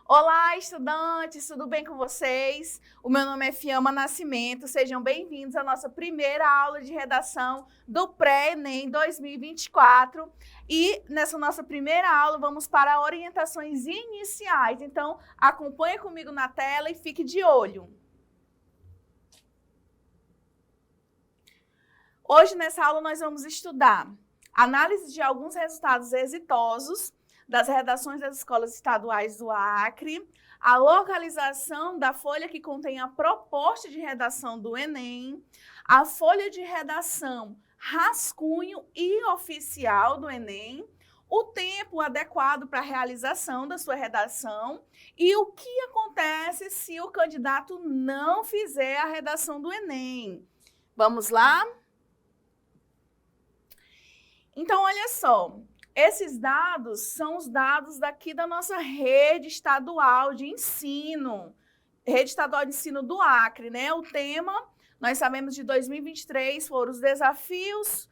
Olá, estudantes, tudo bem com vocês? O meu nome é Fiamma Nascimento, sejam bem-vindos à nossa primeira aula de redação do Pré-ENEM 2024. E nessa nossa primeira aula vamos para orientações iniciais, então acompanhe comigo na tela e fique de olho. Hoje nessa aula nós vamos estudar análise de alguns resultados exitosos das redações das escolas estaduais do Acre, a localização da folha que contém a proposta de redação do Enem, a folha de redação rascunho e oficial do Enem, o tempo adequado para a realização da sua redação e o que acontece se o candidato não fizer a redação do Enem. Vamos lá? Então, olha só. Esses dados são os dados daqui da nossa rede estadual de ensino, rede estadual de ensino do Acre, né? O tema, nós sabemos, de 2023 foram os desafios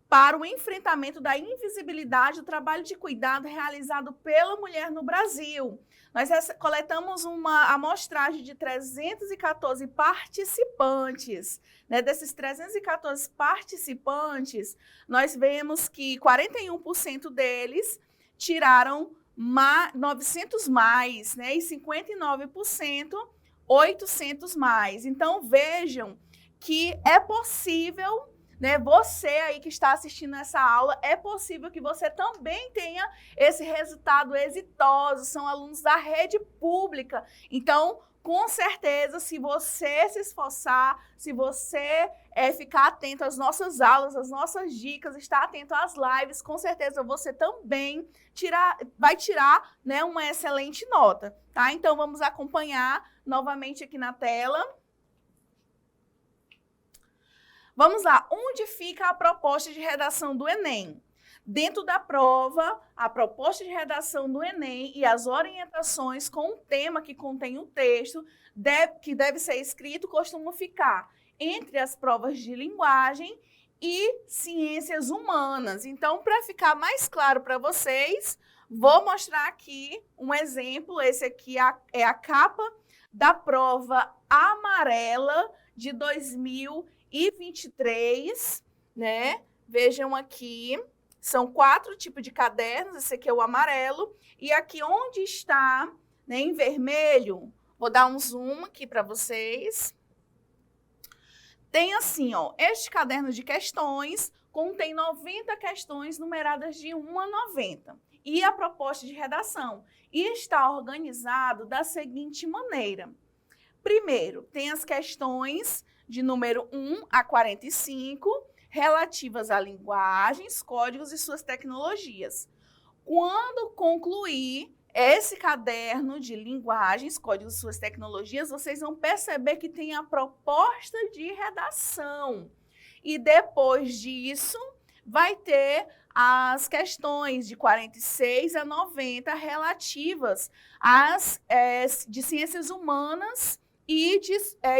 para o enfrentamento da invisibilidade do trabalho de cuidado realizado pela mulher no Brasil. Nós coletamos uma amostragem de 314 participantes. Né? Desses 314 participantes, nós vemos que 41% deles tiraram 900 mais, né? E 59% 800 mais. Então, vejam que é possível, né, você aí que está assistindo essa aula, é possível que você também tenha esse resultado exitoso. São alunos da rede pública. Então, com certeza, se você se esforçar, se você ficar atento às nossas aulas, às nossas dicas, estar atento às lives, com certeza você também vai tirar, né, uma excelente nota, tá? Então, vamos acompanhar novamente aqui na tela. Vamos lá, onde fica a proposta de redação do Enem? Dentro da prova, a proposta de redação do Enem e as orientações com o tema que contém o texto, que deve ser escrito, costumam ficar entre as provas de linguagem e ciências humanas. Então, para ficar mais claro para vocês, vou mostrar aqui um exemplo. Esse aqui é a capa da prova amarela de 2023, né? Vejam aqui, são 4 tipos de cadernos, esse aqui é o amarelo, e aqui onde está, né, em vermelho, vou dar um zoom aqui para vocês. Tem assim, ó, este caderno de questões contém 90 questões numeradas de 1 a 90, e a proposta de redação, e está organizado da seguinte maneira. Primeiro, tem as questões de número 1 a 45, relativas a linguagens, códigos e suas tecnologias. Quando concluir esse caderno de linguagens, códigos e suas tecnologias, vocês vão perceber que tem a proposta de redação. E depois disso, vai ter as questões de 46 a 90 relativas às de ciências humanas e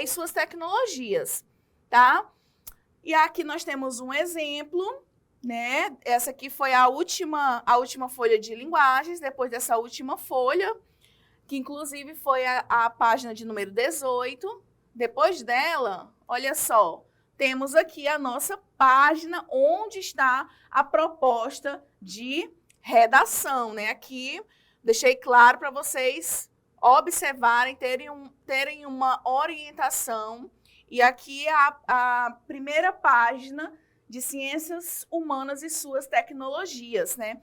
suas tecnologias, tá? E aqui nós temos um exemplo, né? Essa aqui foi a última folha de linguagens, depois dessa última folha, que inclusive foi a página de número 18. Depois dela, olha só, temos aqui a nossa página onde está a proposta de redação, né? Aqui deixei claro para vocês observarem, terem uma orientação. E aqui é a primeira página de ciências humanas e suas tecnologias, né?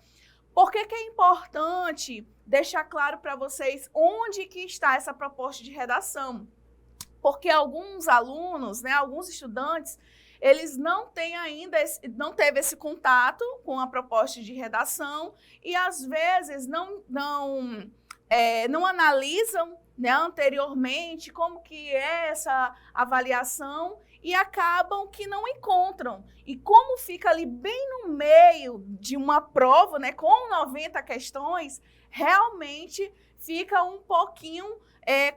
Por que é importante deixar claro para vocês onde que está essa proposta de redação? Porque alguns alunos, né, alguns estudantes, eles não têm ainda, não teve esse contato com a proposta de redação e às vezes não analisam, né, anteriormente como que é essa avaliação e acabam que não encontram. E como fica ali bem no meio de uma prova, né, com 90 questões, realmente fica um pouquinho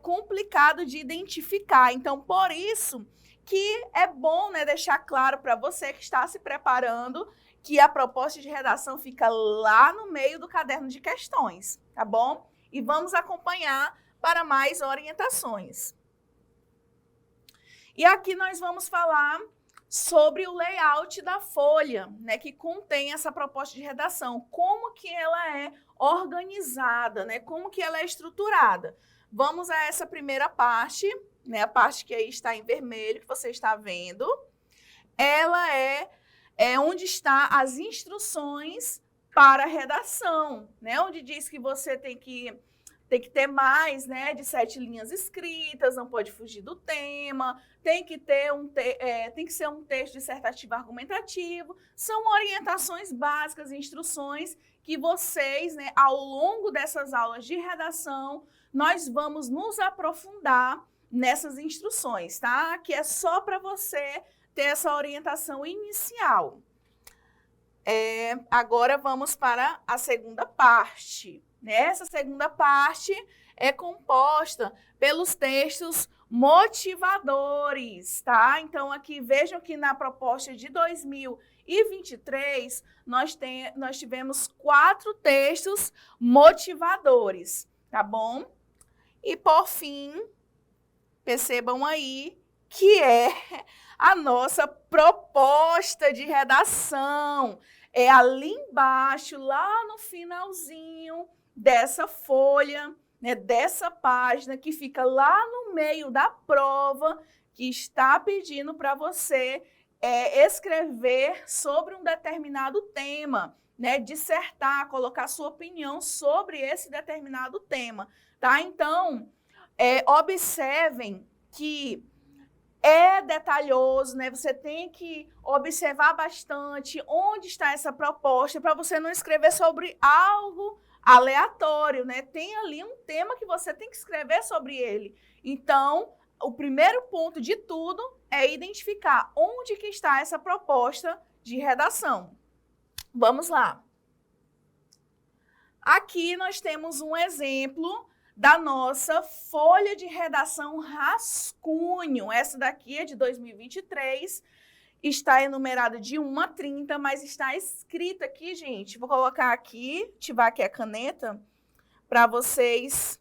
complicado de identificar. Então, por isso que é bom, né, deixar claro para você que está se preparando que a proposta de redação fica lá no meio do caderno de questões, tá bom? e vamos acompanhar para mais orientações. E aqui nós vamos falar sobre o layout da folha, né, que contém essa proposta de redação, como que ela é organizada, né, como que ela é estruturada. Vamos a essa primeira parte, né, a parte que aí está em vermelho, que você está vendo. Ela é onde está as instruções para a redação, né, onde diz que você tem que ter mais, né, de 7 linhas escritas, não pode fugir do tema, tem que ser um texto dissertativo argumentativo. São orientações básicas, instruções que vocês, né, ao longo dessas aulas de redação, nós vamos nos aprofundar nessas instruções, tá? Que é só para você ter essa orientação inicial. Agora vamos para a segunda parte. Essa segunda parte é composta pelos textos motivadores, tá? Então, aqui vejam que na proposta de 2023, nós tivemos 4 textos motivadores, tá bom? E, por fim, percebam aí que é a nossa proposta de redação. É ali embaixo, lá no finalzinho dessa folha, né, dessa página que fica lá no meio da prova, que está pedindo para você escrever sobre um determinado tema, né, dissertar, colocar sua opinião sobre esse determinado tema, tá? Então, observem que é detalhoso, né? Você tem que observar bastante onde está essa proposta para você não escrever sobre algo aleatório, né? Tem ali um tema que você tem que escrever sobre ele. Então, o primeiro ponto de tudo é identificar onde que está essa proposta de redação. Vamos lá. Aqui nós temos um exemplo da nossa folha de redação rascunho. Essa daqui é de 2023, está enumerada de 1 a 30, mas está escrita aqui, gente. Vou colocar aqui, ativar aqui a caneta, para vocês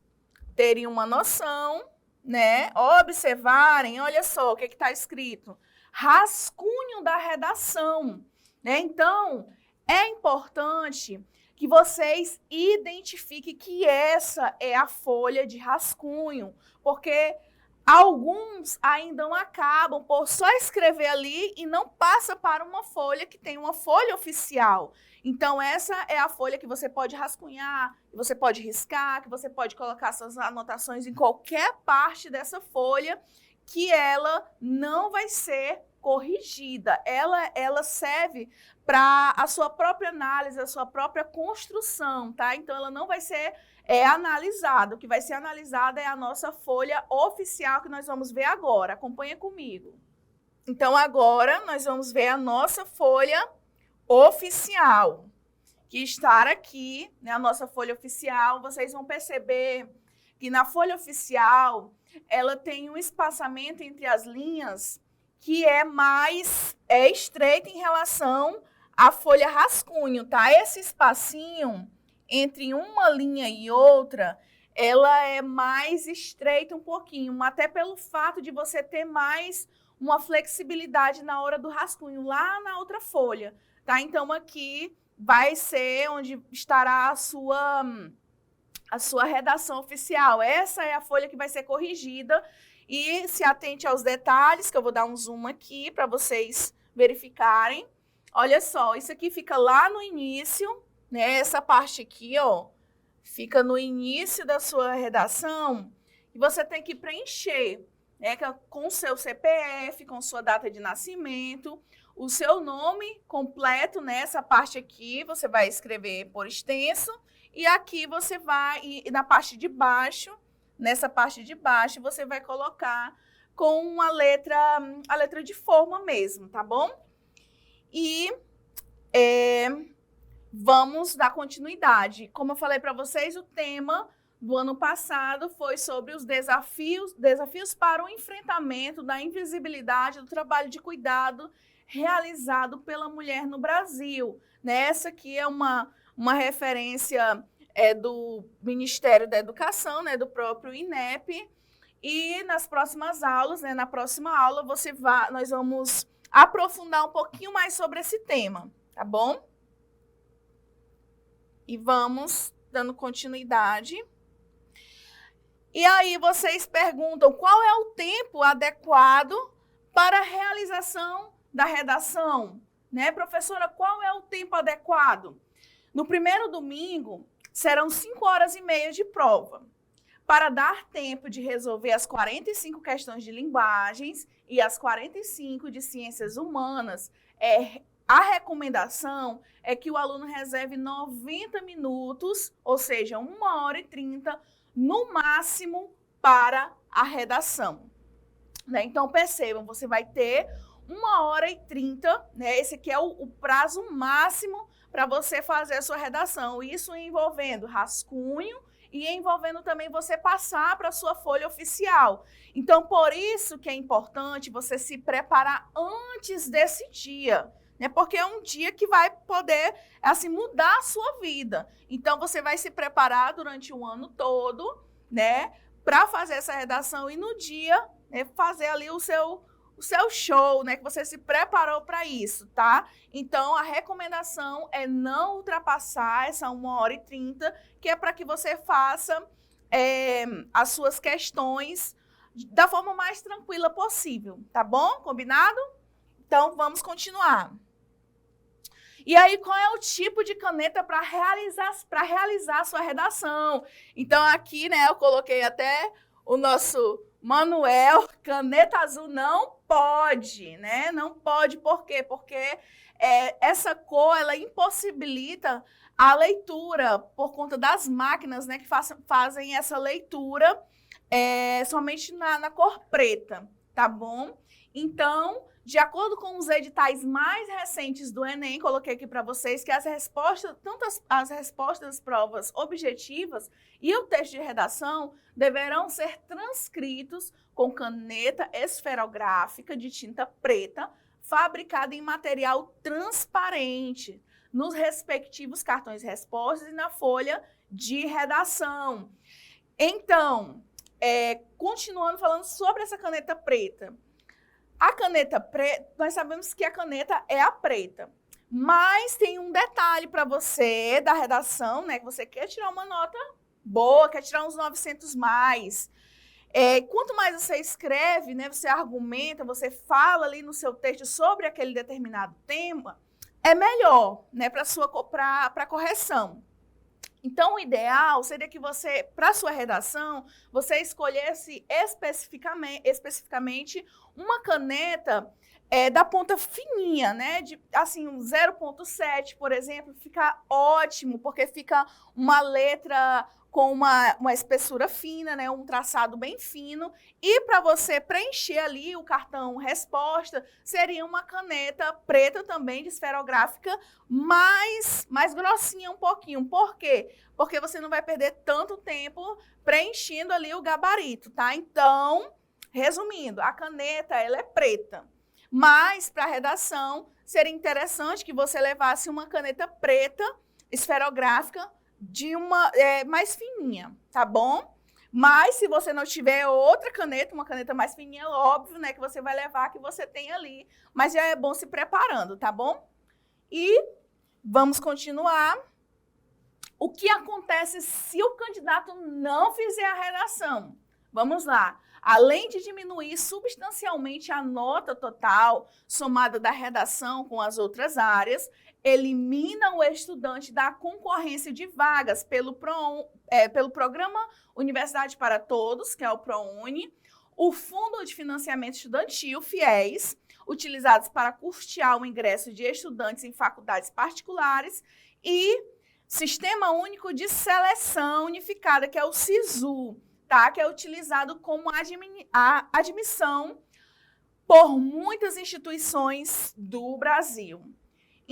terem uma noção, né? Observarem, olha só o que está escrito. Rascunho da redação, né? Então, é importante que vocês identifiquem que essa é a folha de rascunho, porque alguns ainda acabam por só escrever ali e não passa para uma folha que tem uma folha oficial. Então, essa é a folha que você pode rascunhar, que você pode riscar, que você pode colocar suas anotações em qualquer parte dessa folha, que ela não vai ser corrigida. Ela serve para a sua própria análise, a sua própria construção, tá? Então, ela não vai ser analisada. O que vai ser analisada é a nossa folha oficial, que nós vamos ver agora. Acompanha comigo. Então, agora, nós vamos ver a nossa folha oficial, que está aqui, né? A nossa folha oficial. Vocês vão perceber que na folha oficial, ela tem um espaçamento entre as linhas que é mais estreito em relação à folha rascunho, tá? Esse espacinho entre uma linha e outra, ela é mais estreita um pouquinho, até pelo fato de você ter mais uma flexibilidade na hora do rascunho, lá na outra folha, tá? Então, aqui vai ser onde estará a sua redação oficial. Essa é a folha que vai ser corrigida. E se atente aos detalhes, que eu vou dar um zoom aqui para vocês verificarem. Olha só, isso aqui fica lá no início, né? Essa parte aqui, ó, fica no início da sua redação. E você tem que preencher, né, com o seu CPF, com sua data de nascimento, o seu nome completo, nessa parte aqui, você vai escrever por extenso. E aqui você vai, e na parte de baixo, nessa parte de baixo, você vai colocar com a letra de forma mesmo, tá bom? E vamos dar continuidade. Como eu falei para vocês, o tema do ano passado foi sobre os desafios para o enfrentamento da invisibilidade do trabalho de cuidado realizado pela mulher no Brasil. Essa aqui é uma referência do Ministério da Educação, né, do próprio INEP. E nas próximas aulas, né, na próxima aula, nós vamos aprofundar um pouquinho mais sobre esse tema, tá bom? E vamos dando continuidade. E aí vocês perguntam qual é o tempo adequado para a realização da redação, né? Professora, qual é o tempo adequado? No primeiro domingo, serão 5h30 de prova, para dar tempo de resolver as 45 questões de linguagens e as 45 de ciências humanas. A recomendação é que o aluno reserve 90 minutos, ou seja, 1h30, no máximo, para a redação. Né? Então, percebam, você vai ter 1h30, né? Esse aqui é o prazo máximo para você fazer a sua redação. Isso envolvendo rascunho e envolvendo também você passar para a sua folha oficial. Então, por isso que é importante você se preparar antes desse dia, né? Porque é um dia que vai poder, assim, mudar a sua vida. Então, você vai se preparar durante o ano todo, né, para fazer essa redação e no dia, né, fazer ali o seu show, né, que você se preparou para isso, tá? Então, a recomendação é não ultrapassar essa 1h30, que é para que você faça as suas questões da forma mais tranquila possível, tá bom? Combinado? Então, vamos continuar. E aí, qual é o tipo de caneta para realizar a sua redação? Então, aqui, né, eu coloquei até o nosso Manuel, caneta azul não pode, né? Não pode, por quê? Porque essa cor, ela impossibilita a leitura por conta das máquinas, né, que fazem essa leitura somente na cor preta, tá bom? Então, de acordo com os editais mais recentes do Enem, coloquei aqui para vocês que as respostas, tanto as respostas das provas objetivas e o texto de redação deverão ser transcritos com caneta esferográfica de tinta preta, fabricada em material transparente, nos respectivos cartões respostas e na folha de redação. Então, continuando falando sobre essa caneta preta. A caneta preta, nós sabemos que a caneta é a preta, mas tem um detalhe para você da redação, né? Que você quer tirar uma nota boa, quer tirar uns 900 mais. Quanto mais você escreve, né? Você argumenta, você fala ali no seu texto sobre aquele determinado tema, é melhor, né? Para a correção. Então, o ideal seria que você, para sua redação, você escolhesse especificamente uma caneta da ponta fininha, né? Assim, um 0,7, por exemplo, fica ótimo, porque fica uma letra com uma espessura fina, né? Um traçado bem fino. E para você preencher ali o cartão resposta, seria uma caneta preta também, de esferográfica, mais grossinha um pouquinho. Por quê? Porque você não vai perder tanto tempo preenchendo ali o gabarito, tá? Então, resumindo, a caneta, ela é preta. Mas, para a redação, seria interessante que você levasse uma caneta preta, esferográfica, de mais fininha, tá bom? Mas, se você não tiver outra caneta, uma caneta mais fininha, óbvio, né, que você vai levar a que você tem ali. Mas já é bom se preparando, tá bom? E vamos continuar. O que acontece se o candidato não fizer a redação? Vamos lá. Além de diminuir substancialmente a nota total somada da redação com as outras áreas, elimina o estudante da concorrência de vagas pelo Programa Universidade para Todos, que é o ProUni, o Fundo de Financiamento Estudantil, FIES, utilizados para custear o ingresso de estudantes em faculdades particulares, e Sistema Único de Seleção Unificada, que é o SISU, tá? Que é utilizado como a admissão por muitas instituições do Brasil.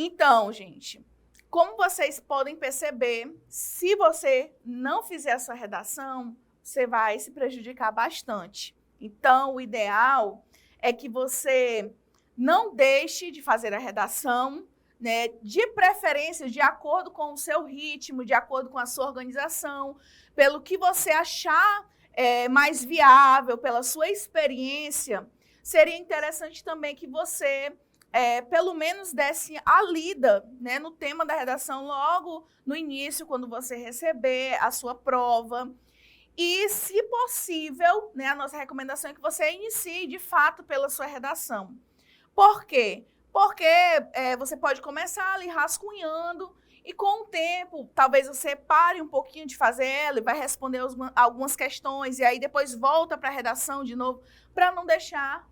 Então, gente, como vocês podem perceber, se você não fizer a sua redação, você vai se prejudicar bastante. Então, o ideal é que você não deixe de fazer a redação, né, de preferência, de acordo com o seu ritmo, de acordo com a sua organização, pelo que você achar mais viável, pela sua experiência, seria interessante também que você, pelo menos, desse a lida, né, no tema da redação logo no início, quando você receber a sua prova. E, se possível, né, a nossa recomendação é que você inicie, de fato, pela sua redação. Por quê? Porque você pode começar ali rascunhando e, com o tempo, talvez você pare um pouquinho de fazer ela e vai responder algumas questões e aí depois volta para a redação de novo, para não deixar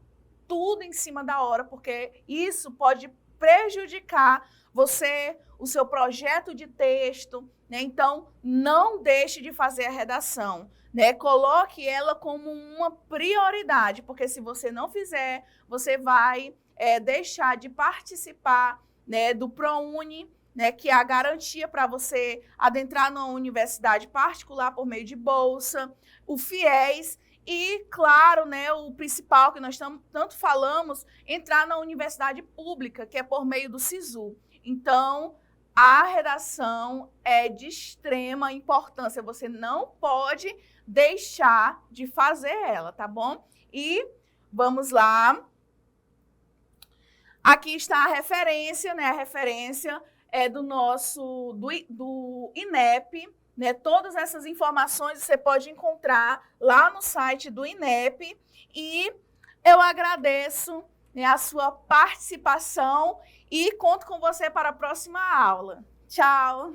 tudo em cima da hora, porque isso pode prejudicar você, o seu projeto de texto, né? Então, não deixe de fazer a redação, né? Coloque ela como uma prioridade, porque se você não fizer, você vai deixar de participar, né, do ProUni, né, que é a garantia para você adentrar numa universidade particular por meio de bolsa, o FIES e, claro, né, o principal que nós tanto falamos, entrar na universidade pública, que é por meio do SISU. Então, a redação é de extrema importância, você não pode deixar de fazer ela, tá bom? E vamos lá. Aqui está a referência, né? A referência é do INEP, né? Todas essas informações você pode encontrar lá no site do INEP. E eu agradeço, né, a sua participação e conto com você para a próxima aula. Tchau!